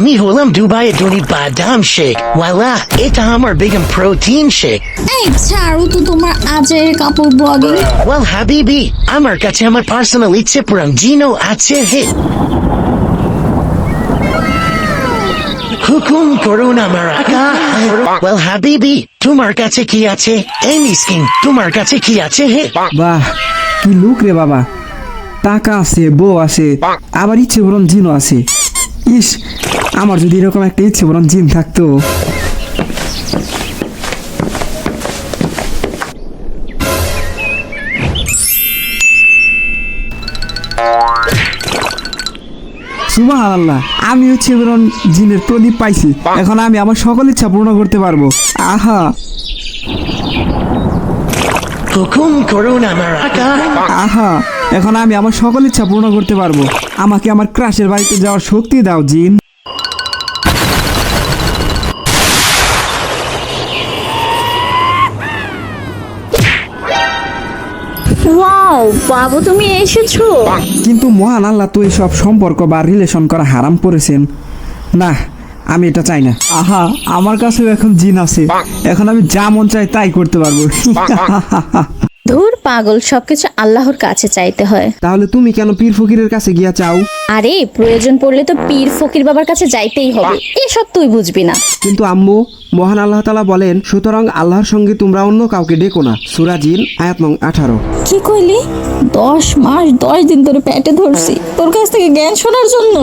আমি হলাম দুবাইয়ের ধনী বাদাম শেক ওয়ালা, এটা আমার বেগম প্রোটিন শেক। এই ছাড়ো তো তোমার আজের কাপড় ব্লগিং। ওয়াল হাবিবি, আমার কাছে আমার পার্সোনাল ইচ্ছে পুরান জিনো আছে হে। হুকুম করুন আমার আকা। ওয়াল হাবিবি, তোমার কাছে কি আছে? এই মিসকিন, তোমার কাছে কি আছে হে? বাহ, কি লুক রে বাবা, টাকা আছে, বউ আছে, আবার ইচ্ছে বরণ জিনও আছে। ইস, আমার যদি এরকম একটা ইচ্ছে বরণ জিন থাকতো। সুবহানাল্লাহ, আমি হচ্ছে বরণ জিনের প্রদীপ পাইছি। এখন আমি আমার সকল ইচ্ছা পূর্ণ করতে পারবো। আহা হুকুম করুন আমার আকা। আহা, এখন আমি আমার সকল ইচ্ছা পূর্ণ করতে পারবো। আমাকে আমার ক্রাশের বাড়িতে যাওয়ার শক্তি দাও জিন। ওয়াও বাবু, তুমি এসেছো। কিন্তু মহান আল্লাহ তো এইসব সম্পর্ক বা রিলেশন করা হারাম করেছেন। না, আমি এটা চাই না। আহা, আমার কাছেও এখন জিন আছে, এখন আমি যা মন চাই তাই করতে পারবো। ধুর পাগল, সবকিছু আল্লাহর কাছে চাইতে হয়। তাহলে তুমি কেন পীর ফকিরের কাছে গিয়া চাও? আরে প্রয়োজন পড়লে তো পীর ফকির বাবার কাছে যাইতেই হবে, এসব তুই বুঝবি না। কিন্তু আম্মু, মহান আল্লাহ তাআলা বলেন, সুতরাং আল্লাহর সঙ্গে তোমরা অন্য কাউকে ডেকো না। সূরা জিন আয়াত নং 18। কি কইলি? 10 মাস 10 দিন ধরে পেটে ধরছি তোর কাছ থেকে জ্ঞান শোনার জন্য।